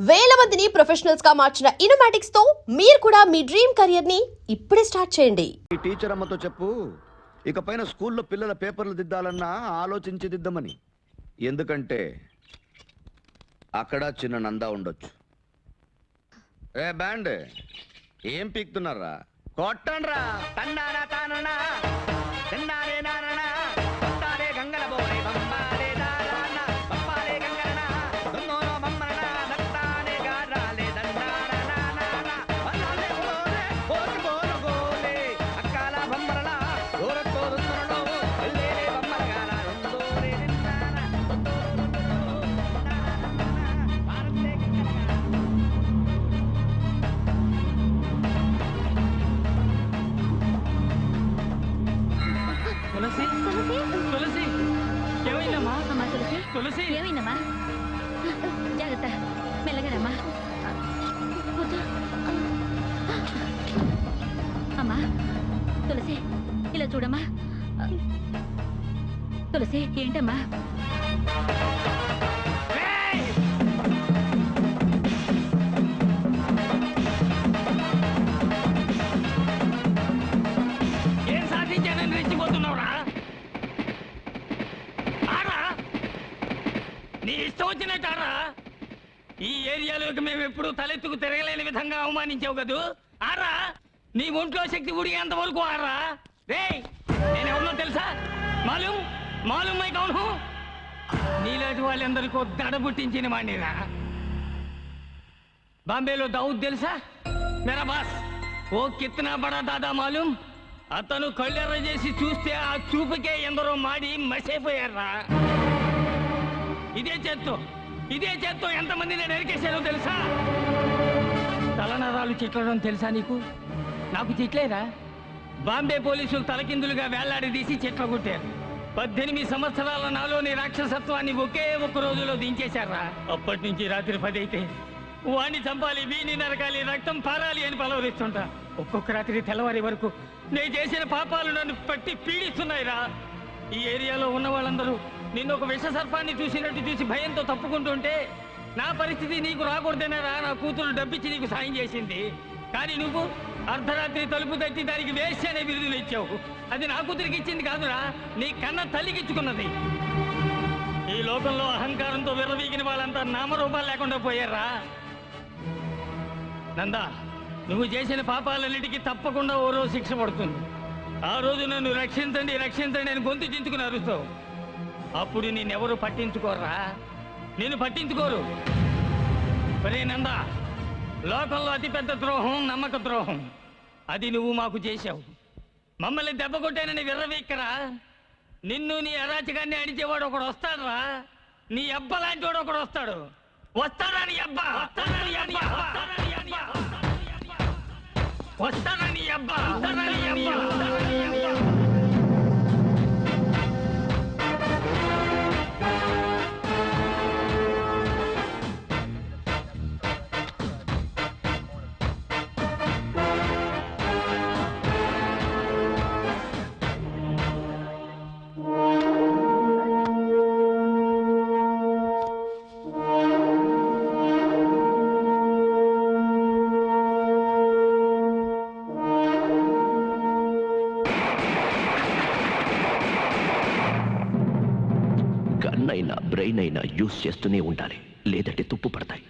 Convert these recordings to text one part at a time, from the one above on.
వేల మందిని ప్రొఫెషనల్స్ గా మార్చిన ఇనోమాటిక్స్ తో మీరు కూడా మీ డ్రీమ్ కెరియర్ ని ఇప్పుడే స్టార్ట్ చేయండి. ఈ టీచర్ అమ్మతో చెప్పు, ఇకపైన స్కూల్లో పిల్లల పేపర్లు దిద్దాలన్నా ఆలోచించి దిద్దమని. ఎందుకంటే అక్కడ చిన్న నందా ఉండొచ్చు. ఏ బ్యాండ్ ఏం పీక్తున్నారా? కొట్టండ్రా. తన్నానా తాననా తన్నానే నాననా కొట్టాలే గంగల బోలే బొమ్మాలే దారానా బొమ్మాలే గంగలనా దొన్నోనో మమ్మనా దత్తానే గారాలే దన్నానా నానా వల్లాలే ఓలే ఓటి బోలు గోలే అక్కాల బొమ్మరలా ఓరతో రున్నరలో ఎల్లేలే బొమ్మరగాల రుందోలే నిన్నానా భారతే తులసి తులసి ఏమైందమ్మా? అమ్మా తులసి తులసి ఏమైందమ్మా? జాగ్రత్త, మెల్లగడమ్మా. కూర్చో. అమ్మా తులసి, ఇలా చూడమ్మా. తులసి ఏంటమ్మా? ఏం సాధించానని రెచ్చిపోతున్నావురా? ఆరా నీ ఇష్టం వచ్చినట్టారా? ఈ ఏరియాలోకి మేము ఎప్పుడు తలెత్తుకు తిరగలేని విధంగా అవమానించావు కదూ. ఆరా నీ ఒంట్లో శక్తి ఉడిగేంత వరకు ఆరా. రేయ్ నేనెవరినో తెలుసా? మాలూం మాలూం మై కౌన్ హూ? నీలాంటి వాళ్ళందరికీ దడ పుట్టించిన వాణ్ణిరా. బాంబేలో దావుద్ తెలుసా? మేరా బాస్ ఓ కిత్నా బడా దాదా మాలూం. అతను కళ్ళెర్ర చేసి చూస్తే ఆ చూపుకే ఎందరో మాడి మసైపోయారా. ఇదే చేత్తో ఎంతమందిని నరికేశారో తెలుసా? తలనరాలు చిట్లడం తెలుసా నీకు? నాకు చిట్లేరా? బాంబే పోలీసులు తలకిందులుగా వేళ్లాడదీసి చెట్ల కొట్టారు. 18 సంవత్సరాల నాలోని రాక్షసత్వాన్ని ఒకే ఒక్క రోజులో దించేశారా. అప్పటి నుంచి రాత్రి 10 అయితే వాణ్ణి చంపాలి, వీణ్ణి నరకాలి, రక్తం పారాలి అని పలవరిస్తుంటా. ఒక్కొక్క రాత్రి తెల్లవారి వరకు నేను చేసిన పాపాలు నన్ను పట్టి పీడిస్తున్నాయిరా. ఈ ఏరియాలో ఉన్న వాళ్ళందరూ నిన్ను ఒక విష సర్పాన్ని చూసినట్టు చూసి భయంతో తప్పుకుంటుంటే నా పరిస్థితి నీకు రాకూడదేనారా. నా కూతురు డబ్బిచ్చి నీకు సాయం చేసింది. కానీ నువ్వు అర్ధరాత్రి తలుపు తట్టి దానికి వేస్ట్ అనే బిరుదులు ఇచ్చావు. అది నా కూతురికి ఇచ్చింది కాదురా, నీ కన్న తల్లికిచ్చుకున్నది. ఈ లోకంలో అహంకారంతో విర్రవీగిన వాళ్ళంతా నామరూపాలు లేకుండా పోయారా. నందా, నువ్వు చేసిన పాపాలన్నిటికీ తప్పకుండా ఓ రోజు శిక్ష పడుతుంది. ఆ రోజు నన్ను రక్షించండి రక్షించండి అని గొంతు చించుకుని అరుస్తావు. అప్పుడు నిన్నెవరు పట్టించుకోర్రా. నేను పట్టించుకోరు. ఒరే నందా, లోకంలో అతిపెద్ద ద్రోహం నమ్మక ద్రోహం. అది నువ్వు మాకు చేశావు. మమ్మల్ని దెబ్బ కొట్టానని విర్రవీక్కరా. నిన్ను నీ అరాచకాన్ని అడిచేవాడు ఒకడు వస్తాడురా. నీ అబ్బ లాంటి వాడు ఒకడు వస్తాడు. వస్తాడా నీ అబ్బా? వస్తాడని అబ్బా? వస్తాడని అబ్బా? గన్నైనా బ్రెయిన్ అయినా యూజ్ చేస్తూనే ఉండాలి, లేదంటే తుప్పు పడతాయి.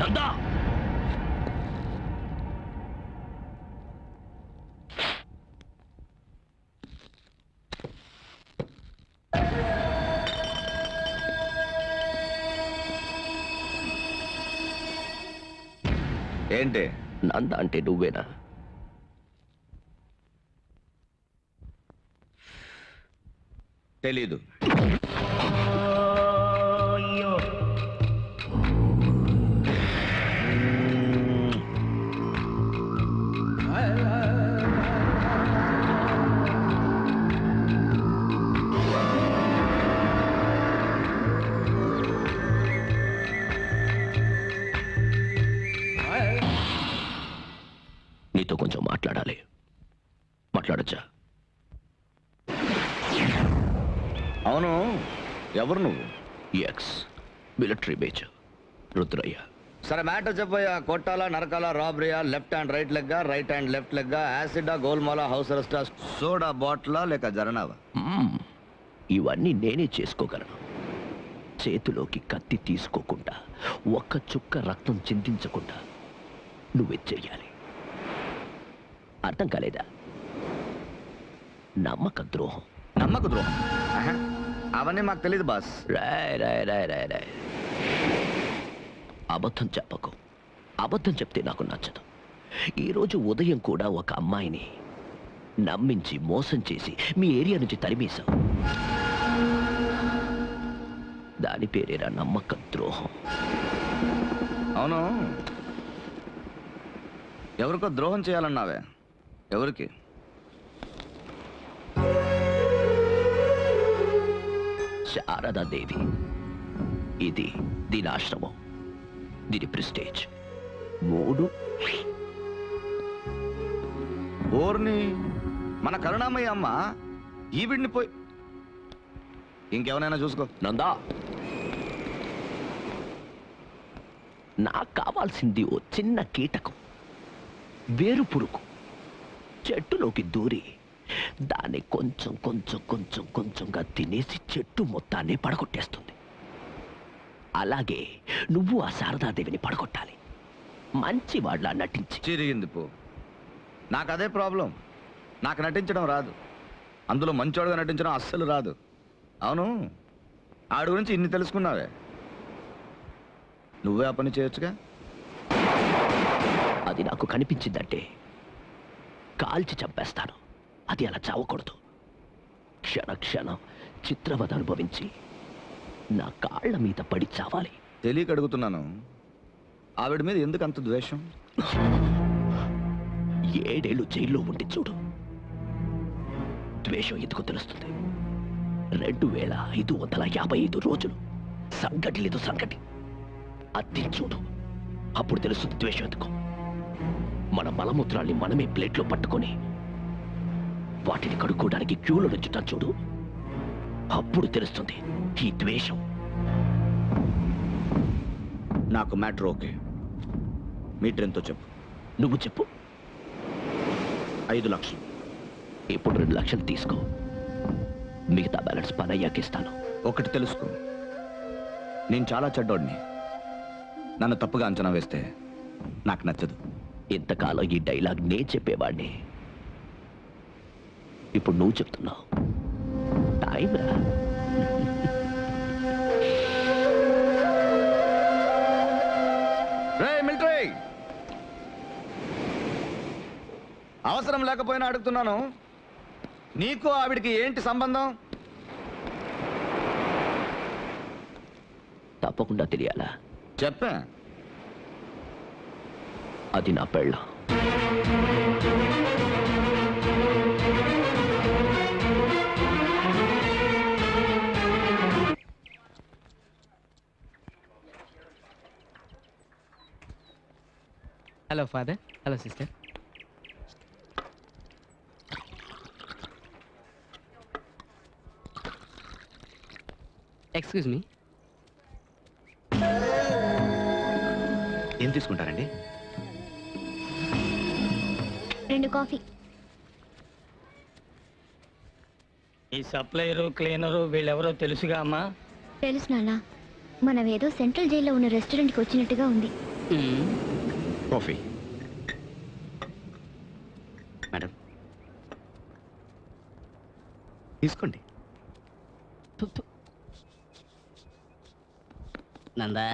నందా, ఏంటి? నంద అంటే నువ్వేనా? తెలీదు. నీతో కొంచెం మాట్లాడాలి. మాట్లాడచ్చా? అవును, ఎవరు నువ్వు? Ex military major Rudrayya. సరే మ్యాటర్ చెప్పయ్యా. కొట్టాలా, నరకాలా, రాబరీయా, లెఫ్ట్ హ్యాండ్ రైట్ లెగ్గా, రైట్ హ్యాండ్ లెఫ్ట్ లెగ్గా, యాసిడా, గోల్మాలా, హౌస్ అరెస్టా, సోడా బాటిలా లేక జరనావా? ఇవన్నీ నేనే చేసుకోగలను. చేతిలోకి కత్తి తీసుకోకుండా, ఒక్క చుక్క రక్తం చిందించకుండా నువ్వే చెయ్యాలి. అర్థం కాలేదా? నమ్మక ద్రోహం. నమ్మకు ద్రోహం? ఆహా, అవన్నీ మాకు తెలియదు బాస్. రాయ్ రాయ్ రాయ్ రాయ్ రాయ్. అబద్ధం చెప్పకు. అబద్ధం చెప్తే నాకు నచ్చదు. ఈరోజు ఉదయం కూడా ఒక అమ్మాయిని నమ్మించి మోసం చేసి మీ ఏరియా నుంచి తరిమేశావు. దాని పేరేరా నమ్మక ద్రోహం. అవును, ఎవరికో ద్రోహం చేయాలన్నావే, ఎవరికి? శారదాదేవి. ఇది దీని ఆశ్రమం, దీని ప్రెస్టేజ్. 3 ఓర్ని మన కరుణామయ్య అమ్మ ఈవిడ్ని పోయి ఇంకెవరైనా చూసుకో. నందా, నాకు కావాల్సింది ఓ చిన్న కీటకం, వేరు పురుగు. చెట్టులోకి దూరి దాన్ని కొంచెం కొంచెం కొంచెం కొంచెంగా తినేసి చెట్టు మొత్తాన్ని పడగొట్టేస్తుంది. అలాగే నువ్వు ఆ శారదాదేవిని పడగొట్టాలి, మంచి వాళ్ళ నటించి. చిరిగింది పో. నాకు అదే ప్రాబ్లం. నాకు నటించడం రాదు, అందులో మంచోడుగా నటించడం అస్సలు రాదు. అవును, ఆడి గురించి ఇన్ని తెలుసుకున్నావే, నువ్వే ఆ పని చేయొచ్చుగా. అది నాకు కనిపించిందంటే కాల్చి చంపేస్తాను. అది అలా చావకూడదు. క్షణ క్షణం చిత్రవద అనుభవించి నా కాళ్ళ మీద పడి చావాలి. తెలియక అడుగుతున్నాను, ఆవిడ మీద ఎందుకు అంత ద్వేషం? 7 ఏళ్ళు జైల్లో ఉండి చూడు, ద్వేషం ఎందుకు తెలుస్తుంది. 2555 రోజులు సంగటి లేదు సంగటి. అది చూడు, అప్పుడు తెలుస్తుంది ద్వేషం ఎందుకు. మన మలమూత్రాల్ని మనమే ప్లేట్లో పట్టుకొని వాటిని కడుక్కోవడానికి క్యూలో నుంచుటాం చూడు, అప్పుడు తెలుస్తుంది ఈ ద్వేషం. నాకు మ్యాటర్ ఓకే. మీటర్ ఎంతో చెప్పు. నువ్వు చెప్పు. 5 లక్షలు. ఇప్పుడు 2 లక్షలు తీసుకో, మిగతా బ్యాలెన్స్ పని అయ్యాక ఇస్తాను. ఒకటి తెలుసుకో, నేను చాలా చెడ్డోడిని. నన్ను తప్పుగా అంచనా వేస్తే నాకు నచ్చదు. ఇంతకాలం ఈ డైలాగ్ నే చెప్పేవాడిని, ఇప్పుడు నువ్వు చెప్తున్నావు. టైం రా. మిలిటరీ, అవసరం లేకపోయినా అడుగుతున్నాను, నీకు ఆవిడికి ఏంటి సంబంధం? తప్పకుండా తెలియాలా? చెప్పా. అది నా పెళ్ళం. Hello father. Hello sister. Excuse me. ఏం తీసుకుంటారండి? 2 కాఫీ. ఈ సప్లైరు క్లీనరు వీళ్ళెవరో తెలుసుగా అమ్మా? తెలుసు నాన్న, మనం ఏదో సెంట్రల్ జైల్లో ఉన్న రెస్టారెంట్కి వచ్చినట్టుగా ఉంది. కాఫీ. మేడం తీసుకోండి. నందా,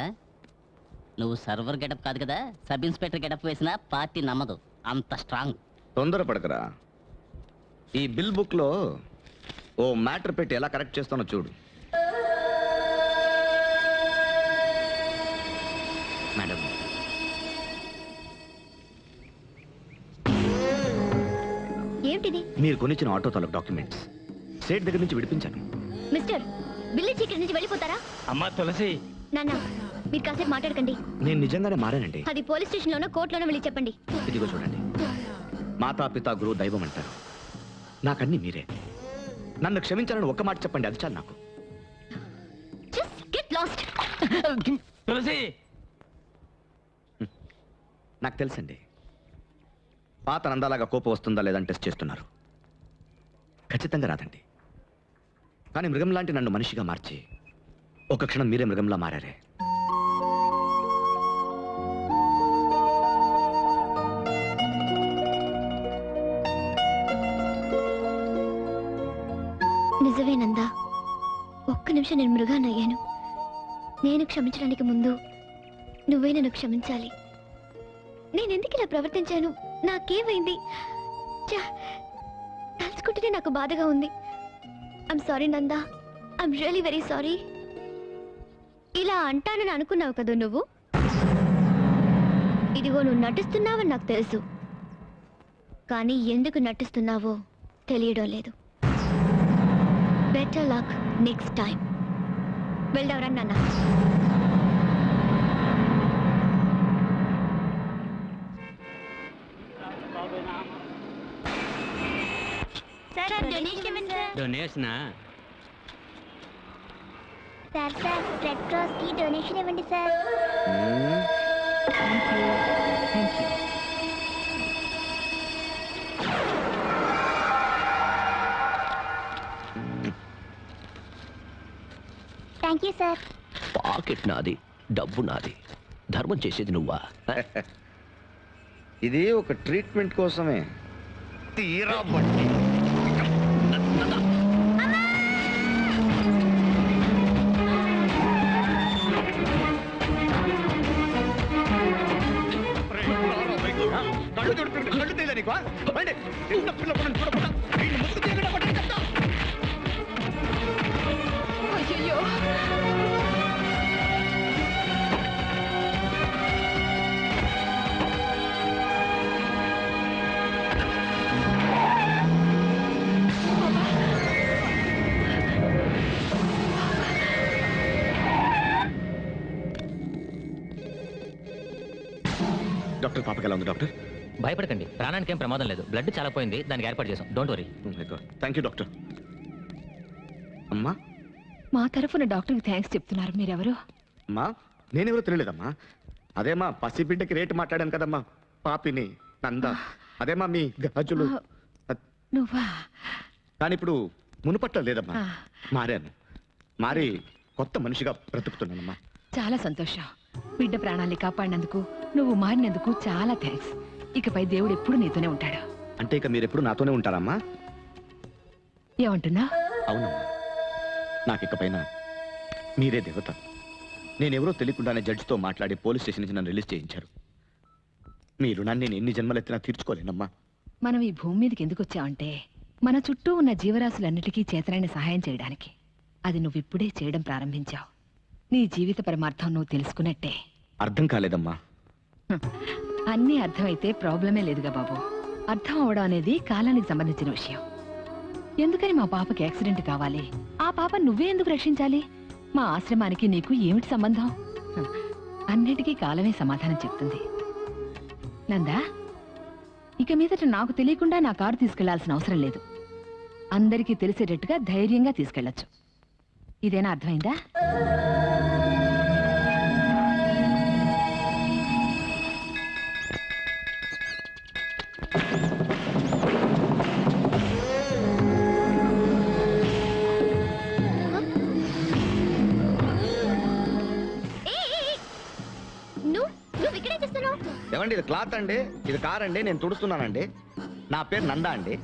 నువ్వు సర్వర్ గెటప్ కాదు కదా, సబ్ ఇన్స్పెక్టర్ గెటప్ వేసినా పార్టీ నమ్మదు, అంత స్ట్రాంగ్. తొందరపడకరా. ఈ బిల్ బుక్ లో ఓ మ్యాటర్ పెట్టి ఎలా కరెక్ట్ చేస్తానో చూడు. మేడం, ఏమిటిది? మీరు కొనిచ్చిన ఆటో తాలూకు డాక్యుమెంట్స్ స్టేట్ దగ్గర నుంచి విడిపించాను. మిస్టర్, బిల్లు చీకటి నుంచి వెళ్ళిపోతారా? అమ్మా తులసి, నాన్న, మీరు కాసేపు మాట్లాడకండి. నేను నిజంగానే మారానండి. అది పోలీస్ స్టేషన్లోనో కోర్టులోనో వెళ్ళి చెప్పండి. ఇదిగో చూడండి, మాతాపిత గురువు దైవం అంటారు. నాకన్నీ మీరే. నన్ను క్షమించాలని ఒక్క మాట చెప్పండి, అది చాలు నాకు. Just get lost. తులసి, నాకు తెలుసండి, పాత నందాలాగా కోపం వస్తుందా లేదని టెస్ట్ చేస్తున్నారు. ఖచ్చితంగా రాదండి. కానీ మృగం లాంటి నన్ను మనిషిగా మార్చి ఒక క్షణం మీరే మృగంలా మారారే. నిజమే నందా, ఒక్క నిమిషం నేను మృగాన్నయ్యాను. నేను క్షమించడానికి ముందు నువ్వే నన్ను క్షమించాలి. నేనెందుకు ఇలా ప్రవర్తించాను? నాకేమైంది? తలుచుకుంటేనే నాకు బాధగా ఉంది. I'm sorry Nanda, I'm really very sorry. ఇలా అంటానని అనుకున్నావు కదా నువ్వు? ఇదిగో నువ్వు నటిస్తున్నావని నాకు తెలుసు, కానీ ఎందుకు నటిస్తున్నావో తెలియడం లేదు. Better luck next time. వెళ్దావరా నాన్న. డొనేషనా? సార్ రెడ్ క్రాస్ కి డొనేషన్ ఇవ్వండి sir. Thank you sir. Pocket నాది, డబ్బు నాది, ధర్మం చేసేది నువ్వా? ఇది ఒక ట్రీట్మెంట్ కోసమే. తీరా బట్టి కళ్ళు తీయలే నీకు? అయ్యో, డాక్టర్, పాపకి ఎలా ఉంది డాక్టర్? భయపడకండి, ప్రాణానికి ఏం ప్రమాదం లేదు. బ్లడ్ చాలా పోయింది, దానికి ఏర్పాటు చేసాం. Don't worry. Thank you doctor. అమ్మా, మా తరఫున డాక్టర్కి థ్యాంక్స్ చెప్తున్నారు. మీరెవరు? అమ్మా నేనెవరో తెలియలేదమ్మా. అదేమా పసిబిడ్డకి రేటు మాట్లాడాను కదమ్మా, పాపిని నంద. అదేమా మీ గజులు. నువ్వా? కానీ ఇప్పుడు మునుపట్ల లేదమ్మా, మారాను. మారి కొత్త మనిషిగా బ్రతుకుతున్నానమ్మా. చాలా సంతోషం. బిడ్డ ప్రాణాన్ని కాపాడినందుకు, నువ్వు మారినందుకు చాలా థ్యాంక్స్. ఇకపై దేవుడు ఎప్పుడు నీతోనే ఉంటాడు. అంటే ఇక మీరెప్పుడు నాతోనే ఉంటారమ్మా? ఏమంటున్నా? అవునమ్మా, నాకికపైన మీరే దేవత. నేనెవరో తెలియకుండానే జడ్జితో మాట్లాడి పోలీస్ స్టేషన్ నుంచి నన్ను రిలీజ్ చేయించారు. మీ రుణాన్ని నేను ఎన్ని జన్మలెత్తినా తీర్చుకోలేనమ్మా. మనం ఈ భూమి మీదకి ఎందుకు వచ్చావంటే, మన చుట్టూ ఉన్న జీవరాశులన్నిటికీ చేతనైన సహాయం చేయడానికి. అది నువ్వు ఇప్పుడే చేయడం ప్రారంభించావు. నీ జీవిత పరమార్థం నువ్వు తెలుసుకున్నట్టే. అర్థం కాలేదమ్మా. అన్నీ అర్థమైతే ప్రాబ్లమే లేదుగా బాబు. అర్థం అవడం అనేది కాలానికి సంబంధించిన విషయం. ఎందుకని మా పాపకి యాక్సిడెంట్ కావాలి? ఆ పాప నువ్వే ఎందుకు రక్షించాలి? మా ఆశ్రమానికి నీకు ఏమిటి సంబంధం? అన్నిటికీ కాలమే సమాధానం చెప్తుంది. నందా, ఇక మీదట నాకు తెలియకుండా నా కారు తీసుకెళ్లాల్సిన అవసరం లేదు. అందరికీ తెలిసేటట్టుగా ధైర్యంగా తీసుకెళ్లొచ్చు. ఇదేనా అర్థమైందా? నువ్వు ఇక్కడే చేస్తున్నావు? ఏమండి, ఇది క్లాత్ అండి, ఇది కార్ అండి, నేను తుడుస్తున్నానండి. నా పేరు నందా అండి.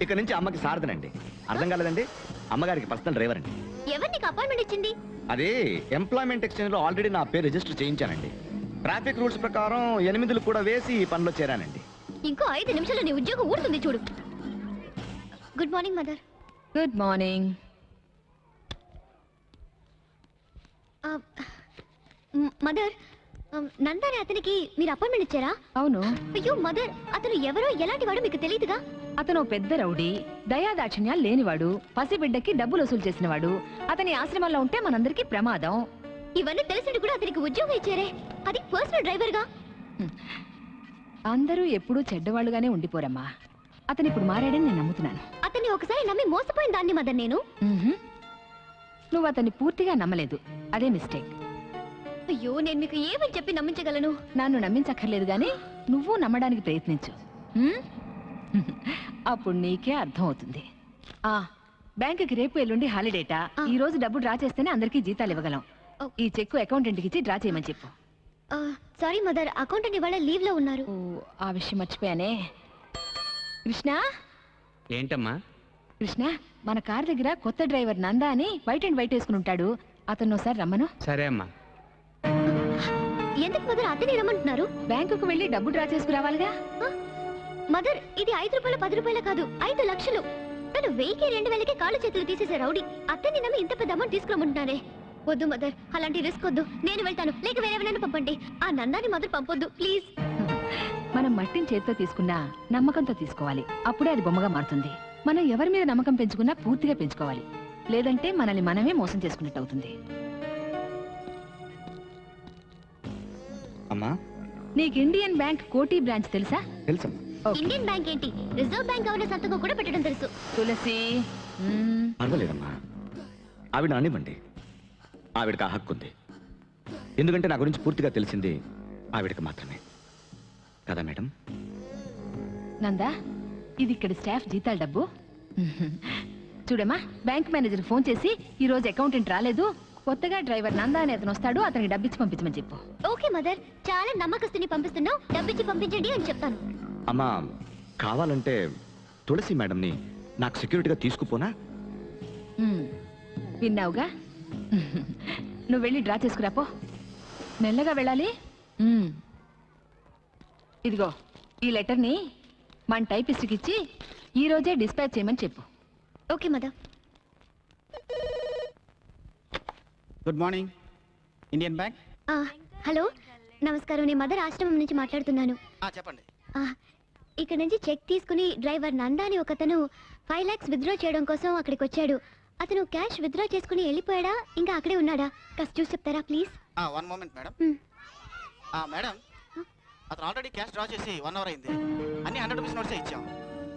ఇక నుంచి అమ్మకి సారథనండి. అర్థం కాలేదండి? అమ్మగారికి పర్సనల్ డ్రైవర్ అండి. ఎవరు నీకు అపాయింట్మెంట్ ఇచ్చింది? అది ఎంప్లాయ్మెంట్ ఎక్స్చేంజ్ లో ఆల్రెడీ నా పేరు రిజిస్టర్ చేయించానండి. ట్రాఫిక్ రూల్స్ ప్రకారం 8 కూడా వేసి ఈ పనిలో చేరానండి. ఇంకో 5 నిమిషాల్లో నీ ఉద్యోగం ఊడుతుంది చూడు. Good morning mother. Good morning. Mother, నందాని అతనికి మీరు అపాయింట్మెంట్ ఇచ్చారా? అవును. అయ్యో మదర్, అతను ఎవరో ఎలాంటి వాడో మీకు తెలియదుగా? అతను పెద్ద రౌడీ, దయాదాక్షిణ్యాలు లేనివాడు, పసిబిడ్డకి డబ్బులు వసూలు చేసినవాడు. అతని ఆశ్రమంలో ఉంటే మనందరికీ ప్రమాదం. ఇవన్నీ తెలిసింది కూడా అతనికి ఉద్యోగం ఇచ్చారే, అది పర్సనల్ డ్రైవర్ గా. అందరూ ఎప్పుడూ చెడ్డవాళ్ళుగానే ఉండిపోరమ్మా. అతను ఇప్పుడు మారాడని నేను నమ్ముతున్నాను. అతన్ని ఒకసారి నమ్మి మోసపోయిన దాన్ని మదర్ నేను. మ్మ్హ్మ్. నువ్వు అతన్ని పూర్తిగా నమ్మలేదు, అదే మిస్టేక్. అయ్యో, నేను మీకు ఏమని చెప్పి నమ్మించగలను? నన్ను నమ్మించక్కర్లేదు గాని నువ్వు నమ్మడానికి ప్రయత్నించు. మ్మ్? అప్పుడు నీకే అర్థం అవుతుంది. బ్యాంకుకి రేపు ఎల్లుండి హాలిడేటా. ఈ రోజు డబ్బు డ్రా చేస్తేనే అందరికీ జీతాలు ఇవ్వగలం. ఈ చెక్కు అకౌంటెంట్కి ఇచ్చి డ్రా చేయమని చెప్పు. సారీ మదర్, అకౌంటెంట్ ఇవాళ లీవ్ లో ఉన్నారు. ఓ, ఆ విషయం మర్చిపోయానే. కృష్ణ, ఏంటమ్మా? కృష్ణ, మన కార్ దగ్గర కొత్త డ్రైవర్ నందా అని వైట్ అండ్ వైట్ వేసుకుని ఉంటాడు. అతను ఒకసారి రమ్మను. సరే అమ్మా. ఎందుకు మదర్ అతని రమ్మంటున్నారు? బ్యాంకుకు వెళ్ళి డబ్బు డ్రా చేసుకురావాలిగా. మదర్, ఇది 5 రూపాయలు 10 రూపాయలు కాదు, 5 లక్షలు. తను 1000కి 2000కి కాళ్ళు చేతులు తీసేసే రౌడీ అతన్ని నమ్మి ఇంత పెద్ద అమౌంట్ తీసుకురమ్మంటున్నారే. వద్దు మదర్, అలాంటి రిస్క్ వద్దు. నేను వెళ్తాను, లేక వేరేవైనా పంపండి. ఆ నందాని మదర్ పంపొద్దు ప్లీజ్. మనం మట్టిని చేతితో తీసుకున్నా నమ్మకంతో తీసుకోవాలి. అప్పుడే అది బొమ్మగా మారుతుంది. మనం ఎవరి మీద నమ్మకం పెంచుకున్నా పూర్తిగా పెంచుకోవాలి. లేదంటే మనల్ని మనమే మోసం చేసుకున్నట్టు అవుతుంది. అమ్మా, నీకు ఇండియన్ బ్యాంక్ కోటి బ్రాంచ్ తెలుసా? తెలుసమ్మా. ఇండియన్ బ్యాంక్ ఏంటి, రిజర్వ్ బ్యాంక్ అవున సంతకం కూడా పెట్టడం తెలుసు. తులసి, పర్వాలేదమ్మా, ఆవిడ అనివ్వండి. ఆవిడకి ఆ హక్కు ఉంది. ఎందుకంటే నా గురించి పూర్తిగా తెలిసింది ఆవిడకి మాత్రమే కదా మేడం. నందా, ఇది ఇక్కడ స్టాఫ్ జీతాల డబ్బు. చూడమ్మా, బ్యాంక్ మేనేజర్ ఫోన్ చేసి ఈ రోజు అకౌంటెంట్ రాలేదు, కొత్తగా డ్రైవర్ నందా అని అతను వస్తాడు, అతనికి డబ్బిచ్చి పంపించమని చెప్పు. ఓకే మదర్, చాలా నమ్మకస్తుని పంపిస్తున్నావు, డబ్బిచ్చి పంపించండి అని చెప్తాను. అమ్మా, కావాలంటే తులసి మేడంని నాకు సెక్యూరిటీగా తీసుకుపోనా? విన్నావుగా, నువ్వు వెళ్ళి డ్రా చేసుకురాపో. మెల్లగా వెళ్ళాలి. ఇదిగో ఈ లెటర్ని మన టైపిస్ట్కి ఇచ్చి ఈ రోజే డిస్పాచ్ చేయమని చెప్పు. Okay mother. Good morning, Indian bank. Hello, నమస్కారం. నేను మదర్ ఆశ్రమం నుంచి మాట్లాడుతున్నాను. చెప్పండి. ఇక్కడ నుంచి చెక్ తీసుకుని డ్రైవర్ నందాని ఒకతను 5 lakhs విత్డ్రా చేయడం కోసం అక్కడికి వచ్చాడు. అతను క్యాష్ విత్డ్రా చేసుకుని వెళ్ళిపోయాడా, ఇంకా అక్కడే ఉన్నాడా? కాస్త చూసి చెప్తారా ప్లీజ్? 1 moment madam. మేడం, అతను ఆల్రెడీ క్యాష్ డ్రా చేసి 1 hour అయింది. అన్ని 100 rupees నోట్సే ఇచ్చాం.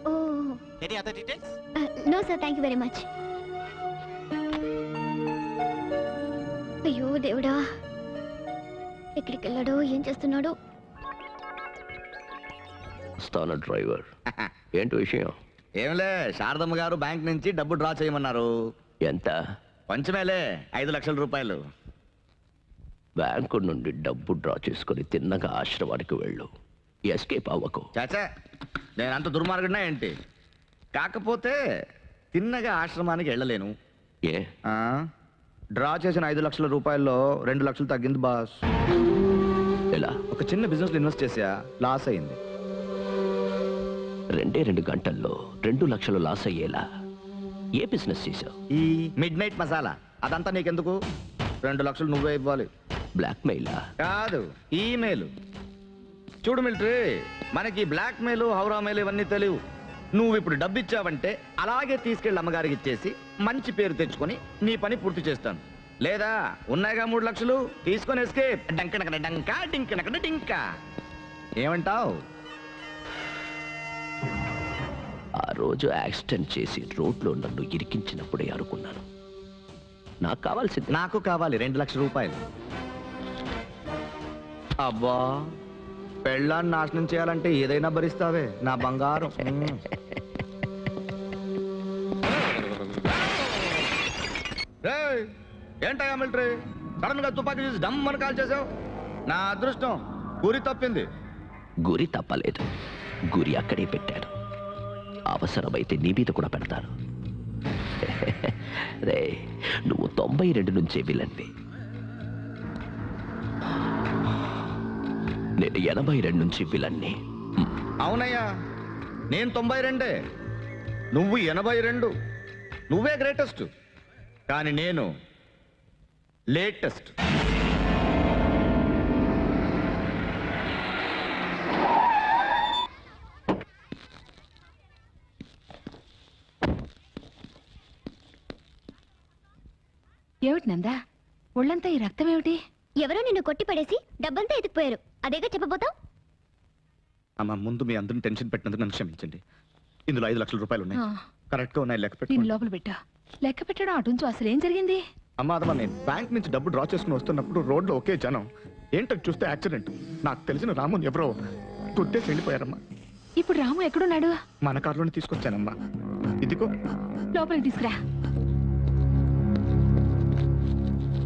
Oh, any other details? No sir, thank you very much. అయ్యో దేవుడా, ఎక్కడికి వెళ్ళాడో, ఏం చేస్తున్నాడో? స్థాన డ్రైవర్, ఏంటి విషయం? ఏంలే, శారదమ్మ గారు బ్యాంక్ నుంచి డబ్బు డ్రా చేయమన్నారు. ఎంత? పంచమేలే, 5 లక్షల రూపాయలు. బ్యాంకు నుండి డబ్బు డ్రా చేసుకుని తిన్నగా ఆశ్రమానికి వెళ్ళు, ఎస్కేప్ అవ్వకు. చాచా, నేను అంత దుర్మార్గుడినా ఏంటి? కాకపోతే తిన్నగా ఆశ్రమానికి వెళ్ళలేను. ఏ? డ్రా చేసిన 5 లక్షల రూపాయల్లో 2 లక్షలు తగ్గింది బాస్. ఎలా? ఒక చిన్న బిజినెస్ లో ఇన్వెస్ట్ చేసా, లాస్ అయింది. 2 గంటల్లో 2 లక్షలు లాస్ అయ్యేలా ఏ బిజినెస్ చేశావు? ఈ మిడ్ నైట్ మసాలా, అదంతా నీకెందుకు? 2 లక్షలు నువ్వే ఇవ్వాలి. బ్లాక్ మెయిలా? కాదు, ఈమెయిల్. చూడు మిలిటరీ, మనకి బ్లాక్ మెయిల్, హౌరా మెయిల్ ఇవన్నీ తెలియవు. నువ్వు ఇప్పుడు డబ్బు ఇచ్చావంటే అలాగే తీసుకెళ్ళి అమ్మగారికి ఇచ్చేసి మంచి పేరు తెచ్చుకొని నీ పని పూర్తి చేస్తాను. లేదా ఉన్నాయిగా 3 లక్షలు, తీసుకొని ఎస్కేప్. డంకనకడ డంకా, డింకనకడ డింకా. ఏమంటావు? ఆ రోజు యాక్సిడెంట్ చేసి రోడ్లో నన్ను ఇరికించినప్పుడే అనుకున్నాను, నాకు కావాల్సింది. నాకు కావాలి 2 లక్షల రూపాయలు. అబ్బా, పెళ్ళాన్ని నాశనం చేయాలంటే ఏదైనా భరిస్తావే నా బంగారం. ఏంటయ్యా మిలిటరీ, సడన్ గా తుపాకీ చూసి డమ్మని కాల్ చేసావు? నా అదృష్టం, గురి తప్పింది. గురి తప్పలేదు, గురి అక్కడే పెట్టాను. అవసరమైతే నీ మీద కూడా పెడతాను. రే, నువ్వు 92 నుంచే విలన్వి, నేను 82 నుంచి విలన్ని. అవునయ్యా, నేను 92, నువ్వు 82. నువ్వే గ్రేటెస్ట్, కానీ నేను లేటెస్ట్. ఏమిటి నందా, ఒళ్ళంతా ఈ రక్తం ఏమిటి? ఎవరో నిన్ను కొట్టి పడేసి డబ్బంతా ఎత్తుకుపోయారు, అదేగా చెప్పబోతావు? అమ్మ ముందు మీ అందరిని టెన్షన్ పెట్టినందుకు నన్ను క్షమించండి. ఇందులో 5 లక్షల రూపాయలు ఉన్నాయి. ఆ, కరెక్ట్గా ఉన్నాయి, లెక్క దీన్ని పెట్టుకోండి. లోపల పెట్టా. లెక్క పెట్టడం అటుంచు, అసలు ఏం జరిగింది? అమ్మ అదమ్మా, నేను బ్యాంక్ నుంచి డబ్బు డ్రా చేసుకుని వస్తున్నప్పుడు రోడ్లో ఒకే జనం. ఏంటో చూస్తే యాక్సిడెంట్. నాకు తెలిసిన రాముని ఎవరో గుద్దేసి వెళ్ళిపోయారమ్మా. ఇప్పుడు రాము ఎక్కడున్నాడు? మన కారులోనే తీసుకొచ్చానమ్మా. ఇదిగో లోపలికి తీసుకురా.